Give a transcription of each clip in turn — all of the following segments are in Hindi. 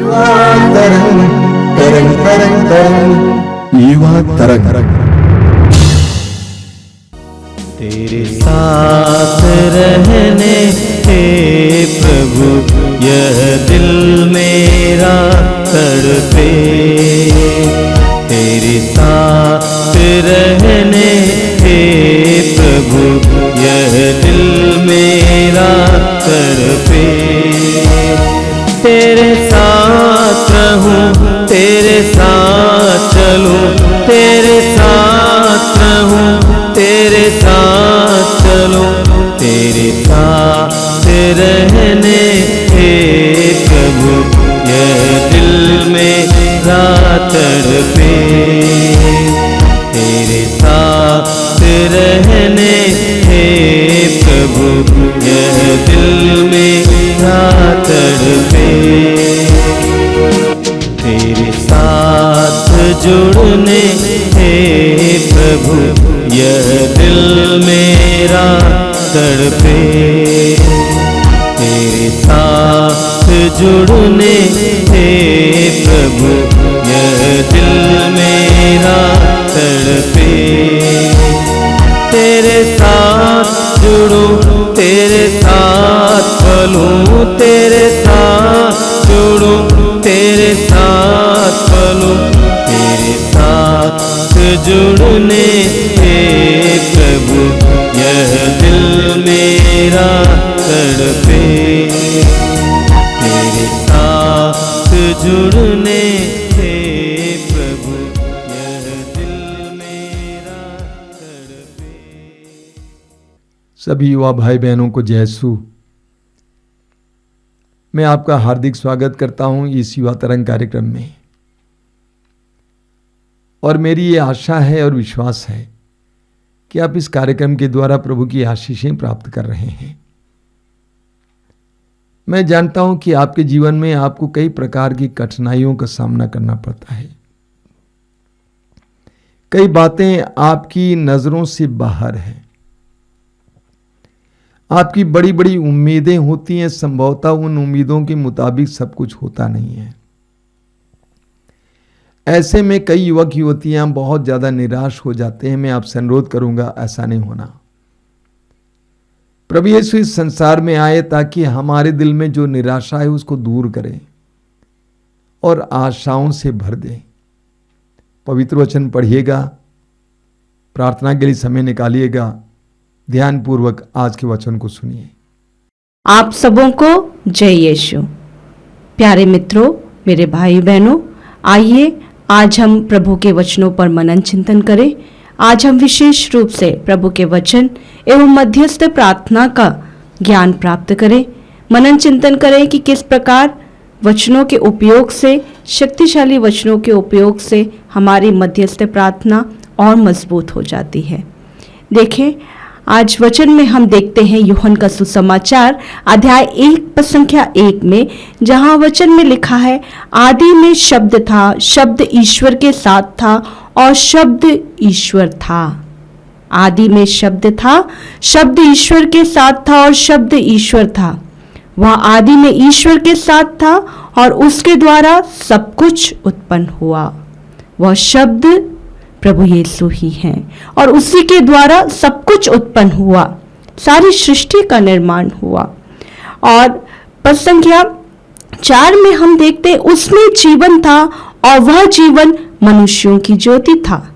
युवा तरंग तरंग तरंग तरंग युवा तरंग। तेरे साथ रहने हे प्रभु यह दिल मेरा तड़पे, तेरे साथ रहने हे प्रभु यह दिल मेरा तड़पे। तेरे साथ रहूं, तेरे साथ चलूं, तेरे साथ रहूं, तेरे साथ चलूं, तेरे साथ रहने हे प्रभु यह दिल मेरा तड़पे। तेरे साथ रहने हे प्रभु यह दिल मेरा तड़पे। तेरे साथ जुड़ने हे प्रभु यह दिल मेरा तड़पे। तेरे साथ जुड़ने हे प्रभु यह दिल मेरा तड़पे। तेरे साथ जुड़ूं, तेरे साथ चलूं, तेरे साथ जुड़ूं, तेरे साथ चलूं, तेरे साथ जुड़ने हे प्रभु यह दिल मेरा तड़पे। तेरे साथ जुड़ने हे प्रभु यह दिल मेरा तड़पे। सभी युवा भाई बहनों को जय यीशु। मैं आपका हार्दिक स्वागत करता हूं इस युवा तरंग कार्यक्रम में, और मेरी ये आशा है और विश्वास है कि आप इस कार्यक्रम के द्वारा प्रभु की आशीषें प्राप्त कर रहे हैं। मैं जानता हूं कि आपके जीवन में आपको कई प्रकार की कठिनाइयों का सामना करना पड़ता है। कई बातें आपकी नजरों से बाहर हैं। आपकी बड़ी बड़ी उम्मीदें होती हैं, संभवतः उन उम्मीदों के मुताबिक सब कुछ होता नहीं है। ऐसे में कई युवक युवतियां बहुत ज्यादा निराश हो जाते हैं। मैं आपसे अनुरोध करूंगा ऐसा नहीं होना। प्रभु यीशु इस संसार में आए ताकि हमारे दिल में जो निराशा है उसको दूर करे और आशाओं से भर दे। पवित्र वचन पढ़िएगा, प्रार्थना के लिए समय निकालिएगा, ध्यानपूर्वक आज के वचन को सुनिए। आप सबों को जय यीशु। प्यारे मित्रों, मेरे भाई बहनों, आइए आज हम प्रभु के वचनों पर मनन चिंतन करें। आज हम विशेष रूप से प्रभु के वचन एवं मध्यस्थ प्रार्थना का ज्ञान प्राप्त करें। मनन चिंतन करें कि किस प्रकार वचनों के उपयोग से, शक्तिशाली वचनों के उपयोग से हमारी मध्यस्थ प्रार्थना और मजबूत हो जाती है। देखें, आज वचन में हम देखते हैं यूहन्ना का सुसमाचार अध्याय 1 पद संख्या 1 में, जहां वचन में लिखा है, आदि में शब्द था, शब्द ईश्वर के साथ था और शब्द ईश्वर था। आदि में शब्द था, शब्द ईश्वर के साथ था और शब्द ईश्वर था। वह आदि में ईश्वर के साथ था और उसके द्वारा सब कुछ उत्पन्न हुआ। वह शब्द प्रभु यीशु ही हैं और उसी के द्वारा सब कुछ उत्पन्न हुआ, सारी सृष्टि का निर्माण हुआ। और पद संख्या 4 में हम देखते हैं, उसमें जीवन था और वह जीवन मनुष्यों की ज्योति था।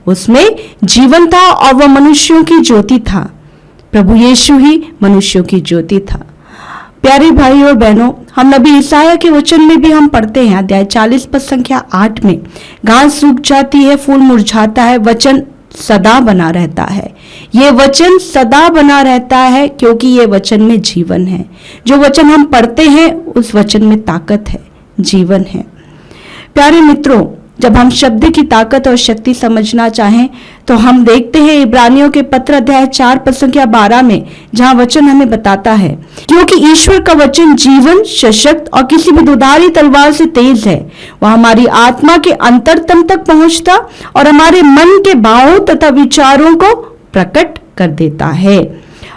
उसमें जीवन था और वह मनुष्यों की ज्योति था। प्रभु यीशु ही मनुष्यों की ज्योति था। प्यारे भाई और बहनों, हम नबी ईसाया के वचन में भी हम पढ़ते हैं अध्याय 40 पद संख्या 8 में, घास सूख जाती है, फूल मुरझाता है, वचन सदा बना रहता है। ये वचन सदा बना रहता है क्योंकि ये वचन में जीवन है। जो वचन हम पढ़ते हैं उस वचन में ताकत है, जीवन है। प्यारे मित्रों, जब हम शब्द की ताकत और शक्ति समझना चाहें तो हम देखते हैं इब्रानियों के पत्र अध्याय 4 पद संख्या 12 में, जहां वचन हमें बताता है, क्योंकि ईश्वर का वचन जीवन, सशक्त और किसी भी दुधारी तलवार से तेज है। वह हमारी आत्मा के अंतरतम तक पहुंचता और हमारे मन के भावों तथा विचारों को प्रकट कर देता है।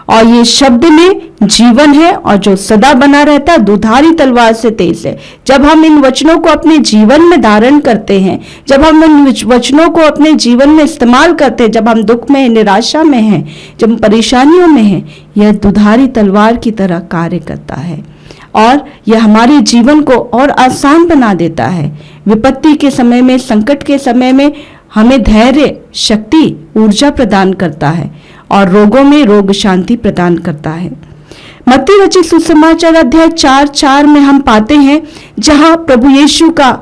और ये शब्द में जीवन है और जो सदा बना रहता है, दुधारी तलवार से तेज है। जब हम इन वचनों को अपने जीवन में धारण करते हैं, जब हम इन वचनों को अपने जीवन में इस्तेमाल करते हैं, जब हम दुख में, निराशा में हैं, जब हम परेशानियों में हैं, यह दुधारी तलवार की तरह कार्य करता है और यह हमारे जीवन को और आसान बना देता है। विपत्ति के समय में, संकट के समय में हमें धैर्य, शक्ति, ऊर्जा प्रदान करता है और रोगों में रोग शांति प्रदान करता है। मत्ती रचित सुसमाचार अध्याय 4:4 में हम पाते हैं, जहां प्रभु यीशु का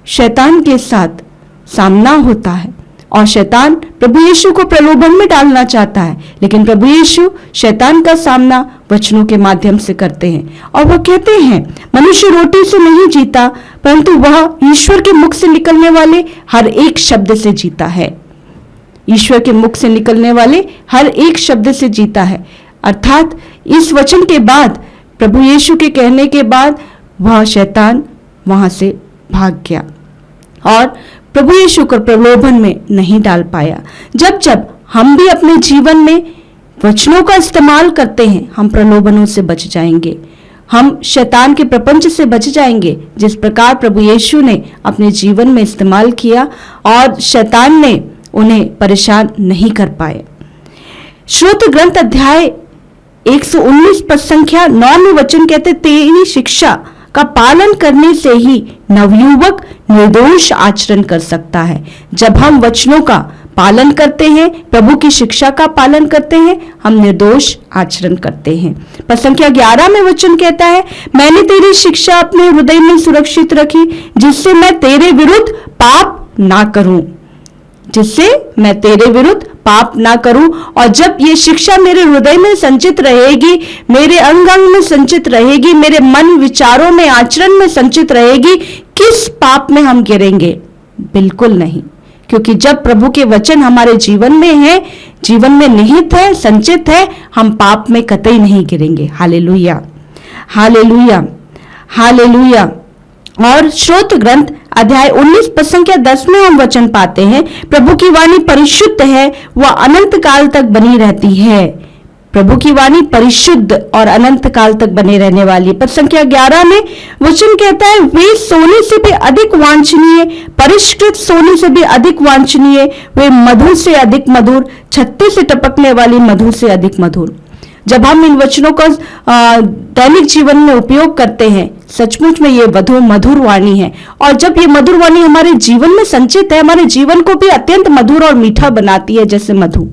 शैतान के साथ सामना होता है और शैतान प्रभु यीशु को प्रलोभन में डालना चाहता है, लेकिन प्रभु यीशु शैतान का सामना वचनों के माध्यम से करते हैं और वो कहते हैं, मनुष्य रोटी से नहीं जीता परंतु वह ईश्वर के मुख से निकलने वाले हर एक शब्द से जीता है। ईश्वर के मुख से निकलने वाले हर एक शब्द से जीता है। अर्थात इस वचन के बाद, प्रभु यीशु के कहने के बाद, वह शैतान वहां से भाग गया और प्रभु यीशु को प्रलोभन में नहीं डाल पाया। जब जब हम भी अपने जीवन में वचनों का इस्तेमाल करते हैं, हम प्रलोभनों से बच जाएंगे, हम शैतान के प्रपंच से बच जाएंगे, जिस प्रकार प्रभु यीशु ने अपने जीवन में इस्तेमाल किया और शैतान ने उन्हें परेशान नहीं कर पाए। श्रोत ग्रंथ अध्याय 119 पद संख्या 9 में वचन कहते, तेरी शिक्षा का पालन करने से ही नवयुवक निर्दोष आचरण कर सकता है। जब हम वचनों का पालन करते हैं, प्रभु की शिक्षा का पालन करते हैं, हम निर्दोष आचरण करते हैं। पद संख्या 11 में वचन कहता है, मैंने तेरी शिक्षा अपने हृदय में सुरक्षित रखी, जिससे मैं तेरे विरुद्ध पाप ना करूं, जिससे मैं तेरे विरुद्ध पाप ना करूं। और जब ये शिक्षा मेरे हृदय में संचित रहेगी, मेरे अंग अंग में संचित रहेगी, मेरे मन, विचारों में, आचरण में संचित रहेगी, किस पाप में हम गिरेंगे? बिल्कुल नहीं, क्योंकि जब प्रभु के वचन हमारे जीवन में है, जीवन में निहित है, संचित है, हम पाप में कतई नहीं गिरेंगे। Hallelujah, hallelujah, hallelujah. और श्रोत ग्रंथ अध्याय 19 पद संख्या 10 में हम वचन पाते हैं, प्रभु की वाणी परिशुद्ध है, वह अनंत काल तक बनी रहती है। प्रभु की वाणी परिशुद्ध और अनंत काल तक बने रहने वाली। पद संख्या 11 में वचन कहता है, वे सोने से भी अधिक वांछनीय, परिष्कृत सोने से भी अधिक वांछनीय, वे मधु से अधिक मधुर, छत्ते से टपकने वाली मधु से अधिक मधुर। जब हम इन वचनों का दैनिक जीवन में उपयोग करते हैं, सचमुच में ये मधुर वाणी है और जब ये मधुर वाणी हमारे जीवन में संचित है, हमारे जीवन को भी अत्यंत मधुर और मीठा बनाती है जैसे मधु,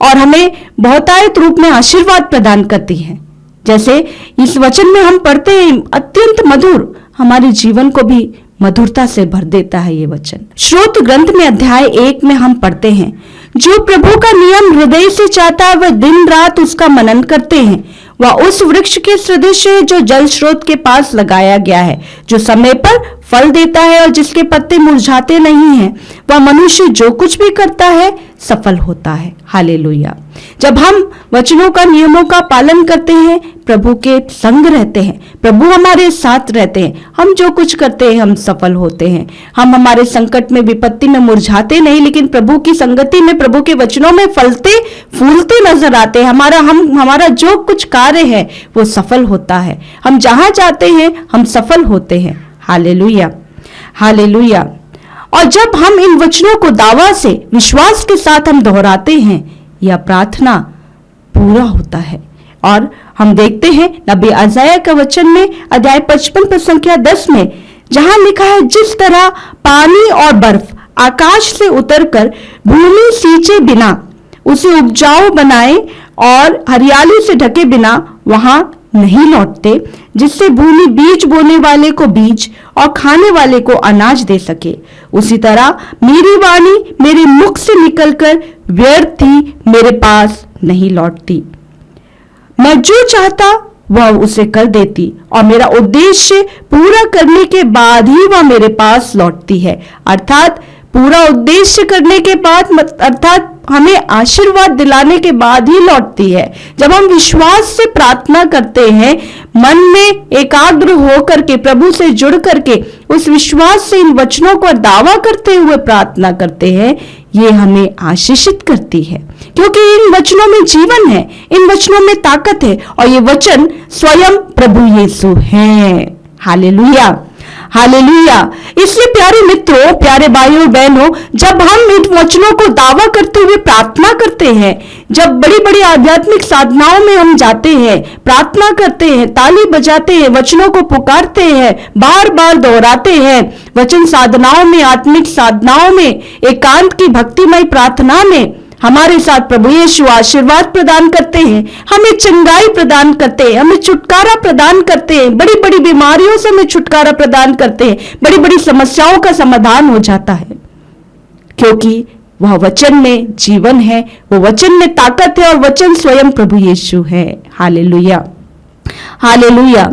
और हमें बहुतायत रूप में आशीर्वाद प्रदान करती है। जैसे इस वचन में हम पढ़ते हैं, अत्यंत मधुर, हमारे जीवन को भी मधुरता से भर देता है ये वचन। श्रोत ग्रंथ में अध्याय 1 में हम पढ़ते हैं, जो प्रभु का नियम हृदय से चाहता है वह दिन रात उसका मनन करते हैं। वह उस वृक्ष के सदृश है जो जल स्रोत के पास लगाया गया है, जो समय पर फल देता है और जिसके पत्ते मुरझाते नहीं हैं। वह मनुष्य जो कुछ भी करता है सफल होता है। हालेलुया। जब हम वचनों का, नियमों का पालन करते हैं, प्रभु के संग रहते हैं, प्रभु हमारे साथ रहते हैं, हम जो कुछ करते हैं हम सफल होते हैं। हम हमारे संकट में, विपत्ति में मुरझाते नहीं, लेकिन प्रभु की संगति में, प्रभु के वचनों में फलते फूलते नजर आते हैं। हमारा जो कुछ कार्य है वो सफल होता है। हम जहां जाते हैं हम सफल होते हैं। Hallelujah, hallelujah. और जब हम इन वचनों को दावा से, विश्वास के साथ हम दोहराते हैं, यह प्रार्थना पूरा होता है। और हम देखते हैं नबी यशायाह का वचन में अध्याय 55 पद संख्या 10 में, जहां लिखा है, जिस तरह पानी और बर्फ आकाश से उतरकर भूमि सींचे बिना उसे उपजाऊ बनाए और हरियाली से ढके बिना वहां नहीं लौटते, जिससे भूमि बीज बोने वाले को बीज और खाने वाले को अनाज दे सके, उसी तरह मेरी वाणी मेरे मुख से निकलकर व्यर्थ ही मेरे पास नहीं लौटती। मैं जो चाहता वह उसे कर देती और मेरा उद्देश्य पूरा करने के बाद ही वह मेरे पास लौटती है। अर्थात पूरा उद्देश्य करने के बाद, अर्थात हमें आशीर्वाद दिलाने के बाद ही लौटती है। जब हम विश्वास से प्रार्थना करते हैं, मन में एकाग्र होकर के, प्रभु से जुड़ करके, उस विश्वास से इन वचनों को दावा करते हुए प्रार्थना करते हैं, ये हमें आशीषित करती है, क्योंकि इन वचनों में जीवन है, इन वचनों में ताकत है, और ये वचन स्वयं प्रभु यीशु हैं। Hallelujah, hallelujah. इसलिए प्यारे मित्रों, प्यारे भाइयों बहनों, जब हम इन वचनों को दावा करते हुए प्रार्थना करते हैं, जब बड़ी बड़ी आध्यात्मिक साधनाओं में हम जाते हैं, प्रार्थना करते हैं, ताली बजाते हैं, वचनों को पुकारते हैं, बार बार दोहराते हैं, वचन साधनाओं में, आत्मिक साधनाओं में, एकांत की भक्तिमय प्रार्थना में हमारे साथ प्रभु यीशु आशीर्वाद प्रदान करते हैं, हमें चंगाई प्रदान करते हैं, हमें छुटकारा प्रदान करते हैं, बड़ी बड़ी बीमारियों से हमें छुटकारा प्रदान करते हैं, बड़ी बड़ी समस्याओं का समाधान हो जाता है, क्योंकि वह वचन में जीवन है, वो वचन में ताकत है, और वचन स्वयं प्रभु यीशु है। Hallelujah, hallelujah.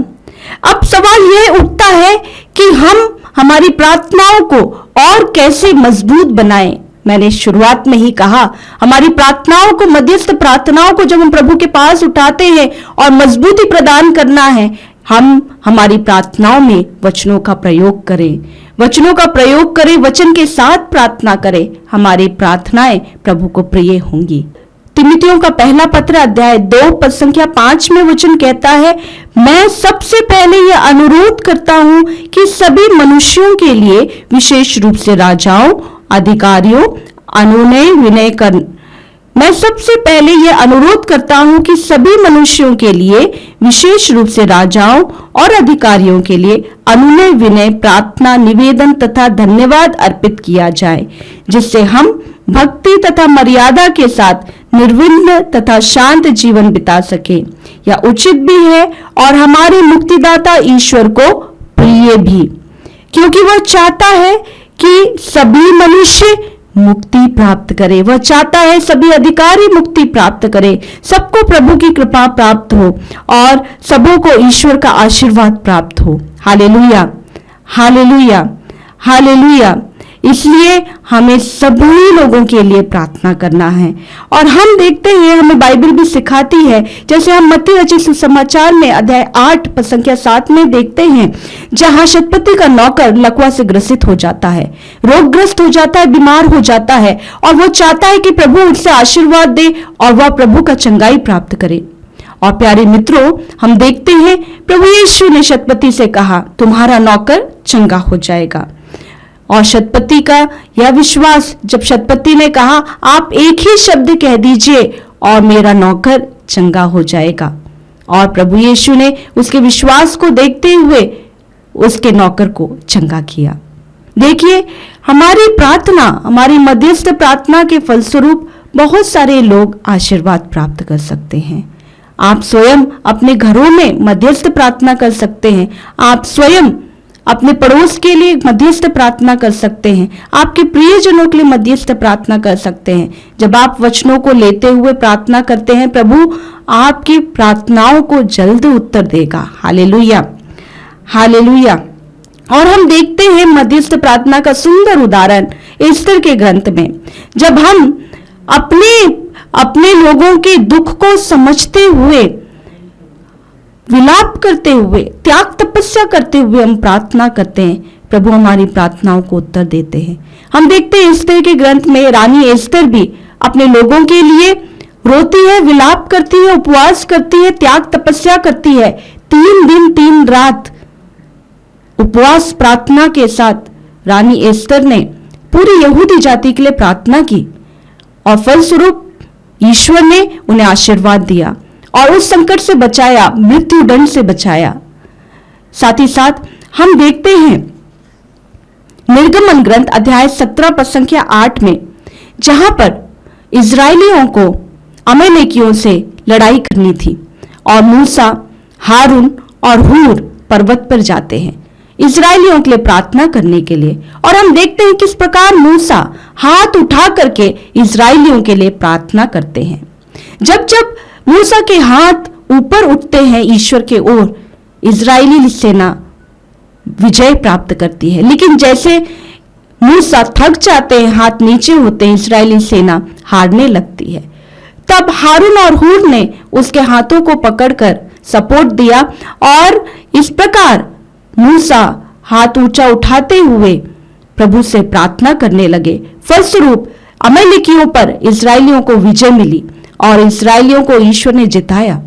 अब सवाल यह उठता है कि हम हमारी प्रार्थनाओं को और कैसे मजबूत बनाएं। मैंने शुरुआत में ही कहा, हमारी प्रार्थनाओं को, मध्यस्थ प्रार्थनाओं को जब हम प्रभु के पास उठाते हैं और मजबूती प्रदान करना है, हम हमारी प्रार्थनाओं में वचनों का प्रयोग करें, वचनों का प्रयोग करें, वचन के साथ प्रार्थना करें, हमारी प्रार्थनाएं प्रभु को प्रिय होंगी। तिमिथियों का पहला पत्र अध्याय 2 पद संख्या 5 में वचन कहता है, मैं सबसे पहले यह अनुरोध करता हूं कि सभी मनुष्यों के लिए, विशेष रूप से राजाओं, अधिकारियों, अनुनय विनय कर मैं सबसे पहले यह अनुरोध करता हूं कि सभी मनुष्यों के लिए, विशेष रूप से राजाओं और अधिकारियों के लिए अनुनय विनय, प्रार्थना, निवेदन तथा धन्यवाद अर्पित किया जाए, जिससे हम भक्ति तथा मर्यादा के साथ निर्विघ्न तथा शांत जीवन बिता सके। यह उचित भी है और हमारे मुक्तिदाता ईश्वर को प्रिय भी, क्योंकि वह चाहता है कि सभी मनुष्य मुक्ति प्राप्त करे, वह चाहता है सभी अधिकारी मुक्ति प्राप्त करे, सबको प्रभु की कृपा प्राप्त हो और सबों को ईश्वर का आशीर्वाद प्राप्त हो। Hallelujah, hallelujah, hallelujah. इसलिए हमें सभी लोगों के लिए प्रार्थना करना है, और हम देखते हैं, हमें बाइबल भी सिखाती है, जैसे हम मत्ती रचित सुसमाचार में अध्याय 8 पद संख्या 7 में देखते हैं, जहां शतपति का नौकर लकवा से ग्रसित हो जाता है, रोगग्रस्त हो जाता है, बीमार हो जाता है, और वो चाहता है कि प्रभु उससे आशीर्वाद दे और वह प्रभु का चंगाई प्राप्त करे। और प्यारे मित्रों, हम देखते हैं प्रभु यीशु ने शतपति से कहा, तुम्हारा नौकर चंगा हो जाएगा। और शतपति का यह विश्वास, जब शतपति ने कहा, आप एक ही शब्द कह दीजिए और मेरा नौकर चंगा हो जाएगा, और प्रभु यीशु ने उसके विश्वास को देखते हुए उसके नौकर को चंगा किया। देखिए, हमारी प्रार्थना, हमारी मध्यस्थ प्रार्थना के फलस्वरूप बहुत सारे लोग आशीर्वाद प्राप्त कर सकते हैं। आप स्वयं अपने घरों में मध्यस्थ प्रार्थना कर सकते हैं, आप स्वयं अपने पड़ोस के लिए मध्यस्थ प्रार्थना कर सकते हैं, आपके प्रियजनों के लिए मध्यस्थ प्रार्थना कर सकते हैं। जब आप वचनों को लेते हुए प्रार्थना करते हैं, प्रभु आपकी प्रार्थनाओं को जल्द उत्तर देगा। Hallelujah, hallelujah. और हम देखते हैं मध्यस्थ प्रार्थना का सुंदर उदाहरण एस्तर के ग्रंथ में, जब हम अपने लोगों के दुख को समझते हुए, विलाप करते हुए, त्याग तपस्या करते हुए हम प्रार्थना करते हैं, प्रभु हमारी प्रार्थनाओं को उत्तर देते हैं। हम देखते हैं एस्तर के ग्रंथ में रानी एस्तर भी अपने लोगों के लिए रोती है, विलाप करती है, उपवास करती है, त्याग तपस्या करती है। 3 दिन 3 रात उपवास प्रार्थना के साथ रानी एस्तर ने पूरी यहूदी जाति के लिए प्रार्थना की, और फलस्वरूप ईश्वर ने उन्हें आशीर्वाद दिया और उस संकट से बचाया, मृत्यु दंड से बचाया। साथ ही साथ हम देखते हैं निर्गमन ग्रंथ अध्याय 17 पद संख्या 8 में, जहां पर इजरायलियों को अमलेकियों से लड़ाई करनी थी, और मूसा, हारून और हूर पर्वत पर जाते हैं इजरायलियों के लिए प्रार्थना करने के लिए। और हम देखते हैं किस प्रकार मूसा हाथ उठा करके इजरायलियों के लिए प्रार्थना करते हैं। जब जब मूसा के हाथ ऊपर उठते हैं ईश्वर के ओर, इजरायली सेना विजय प्राप्त करती है। लेकिन जैसे मूसा थक जाते हैं, हाथ नीचे होते हैं, इस्राएली सेना हारने लगती है। तब हारून और हूर ने उसके हाथों को पकड़कर सपोर्ट दिया और इस प्रकार मूसा हाथ ऊंचा उठाते हुए प्रभु से प्रार्थना करने लगे। फलस्वरूप अमालेकियों पर इस्राएलियों को विजय मिली और इस्राएलियों को ईश्वर ने जिताया।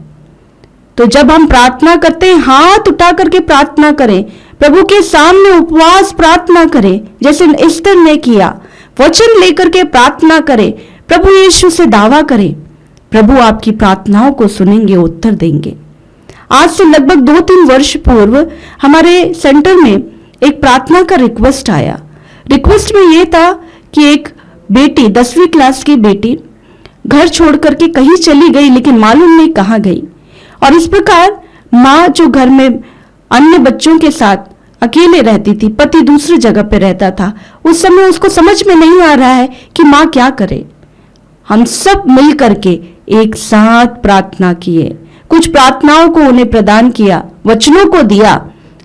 तो जब हम प्रार्थना करते हैं, हाथ उठा करके प्रार्थना करें, प्रभु के सामने उपवास प्रार्थना करें, जैसे एस्तर ने किया, वचन लेकर के प्रार्थना करें, प्रभु यीशु से दावा करें, प्रभु आपकी प्रार्थनाओं को सुनेंगे, उत्तर देंगे। आज से लगभग 2-3 वर्ष पूर्व हमारे सेंटर में एक प्रार्थना का रिक्वेस्ट आया। रिक्वेस्ट में यह था कि एक बेटी, 10वीं क्लास की बेटी घर छोड़ करके कहीं चली गई, लेकिन मालूम नहीं कहाँ गई। और इस प्रकार माँ जो घर में अन्य बच्चों के साथ अकेले रहती थी, पति दूसरी जगह पे रहता था, उस समय उसको समझ में नहीं आ रहा है कि माँ क्या करे। हम सब मिल करके एक साथ प्रार्थना किए, कुछ प्रार्थनाओं को उन्हें प्रदान किया, वचनों को दिया।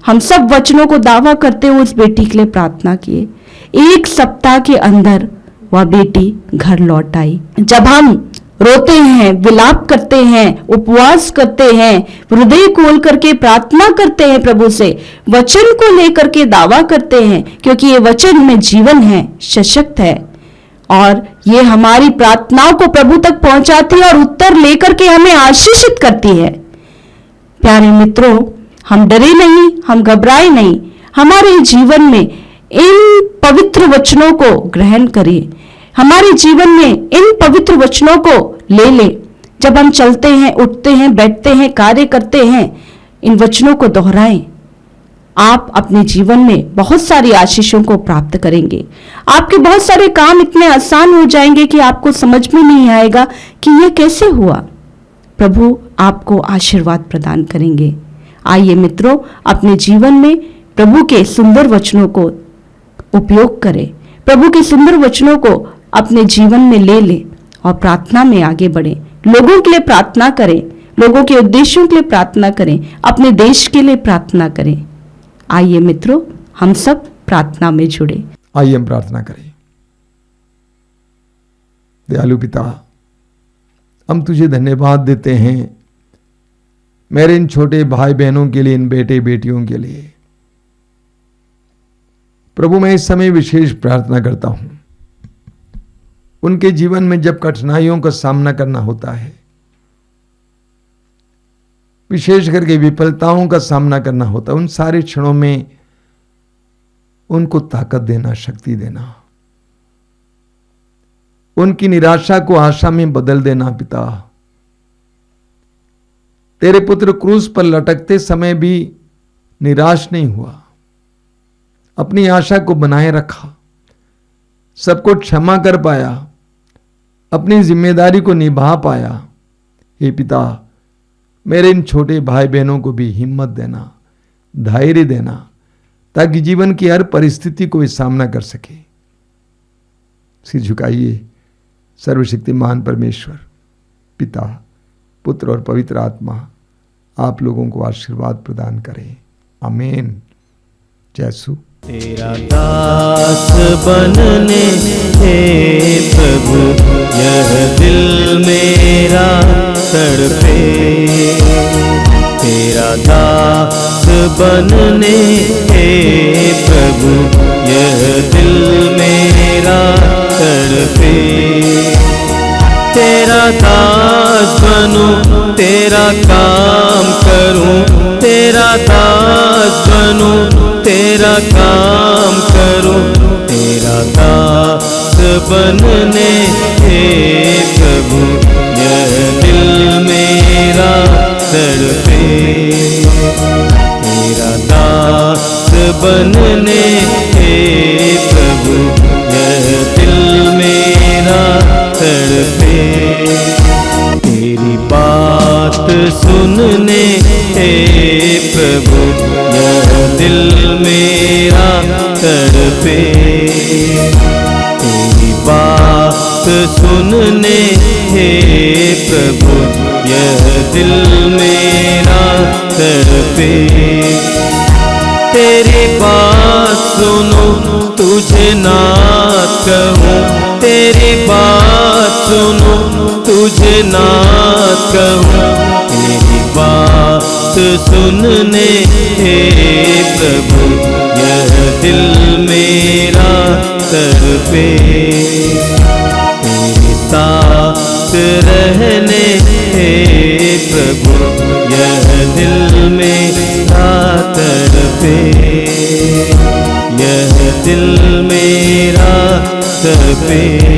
हम सब वचनों को दावा करते हुए उस बेटी के लिए प्रार्थना किए। 1 सप्ताह के अंदर वह बेटी घर लौट आई। जब हम रोते हैं, विलाप करते हैं, उपवास करते हैं, हृदय खोल करके प्रार्थना करते हैं, प्रभु से वचन को लेकर के दावा करते हैं, क्योंकि ये वचन में जीवन है, सशक्त है और ये हमारी प्रार्थनाओं को प्रभु तक पहुंचाती है और उत्तर लेकर के हमें आशीषित करती है। प्यारे मित्रों, हम डरे नहीं, हम घबराए नहीं। हमारे जीवन में इन पवित्र वचनों को ग्रहण करिए, हमारे जीवन में इन पवित्र वचनों को ले ले। जब हम चलते हैं, उठते हैं, बैठते हैं, कार्य करते हैं, इन वचनों को दोहराएं। आप अपने जीवन में बहुत सारी आशीषों को प्राप्त करेंगे। आपके बहुत सारे काम इतने आसान हो जाएंगे कि आपको समझ में नहीं आएगा कि यह कैसे हुआ। प्रभु आपको आशीर्वाद प्रदान करेंगे। आइए मित्रों, अपने जीवन में प्रभु के सुंदर वचनों को उपयोग करें, प्रभु के सुंदर वचनों को अपने जीवन में ले ले और प्रार्थना में आगे बढ़े। लोगों के लिए प्रार्थना करें, लोगों के उद्देश्यों के लिए प्रार्थना करें, अपने देश के लिए प्रार्थना करें। आइए मित्रों, हम सब प्रार्थना में जुड़े। आइए हम प्रार्थना करें। दयालु पिता, हम तुझे धन्यवाद देते हैं मेरे इन छोटे भाई बहनों के लिए, इन बेटे बेटियों के लिए। प्रभु, मैं इस समय विशेष प्रार्थना करता हूं, उनके जीवन में जब कठिनाइयों का सामना करना होता है, विशेष करके विफलताओं का सामना करना होता है, उन सारे क्षणों में उनको ताकत देना, शक्ति देना, उनकी निराशा को आशा में बदल देना। पिता, तेरे पुत्र क्रूस पर लटकते समय भी निराश नहीं हुआ, अपनी आशा को बनाए रखा, सबको क्षमा कर पाया, अपनी जिम्मेदारी को निभा पाया। हे पिता, मेरे इन छोटे भाई बहनों को भी हिम्मत देना, धैर्य देना, ताकि जीवन की हर परिस्थिति को वे सामना कर सके। सिर झुकाइए। सर्वशक्तिमान परमेश्वर, पिता, पुत्र और पवित्र आत्मा आप लोगों को आशीर्वाद प्रदान करें। आमीन। जयसु। तेरा दास बनने हे प्रभु, यह दिल मेरा तड़पे। तेरा दास बनने हे प्रभु, यह दिल मेरा तड़पे। तेरा दास बनूं, तेरा काम करूं, तेरा दास बनूं, तेरा काम करूं। तेरा दास बनने हे प्रभु, यह दिल मेरा तड़पे। तेरा दास बनने हे प्रभु, यह दिल मेरा तड़पे। तेरी बात सुनने हे प्रभु, यह दिल मेरा तड़पे। तेरी बात सुनने हे प्रभु, यह दिल मेरा तड़पे। तेरी बात सुनो, तुझे ना ना कहूँ, तेरी बात सुनने हे प्रभु यह दिल मेरा तड़पे। तेरे साथ रहने हे प्रभु यह दिल मेरा तड़पे, यह दिल मेरा तड़पे।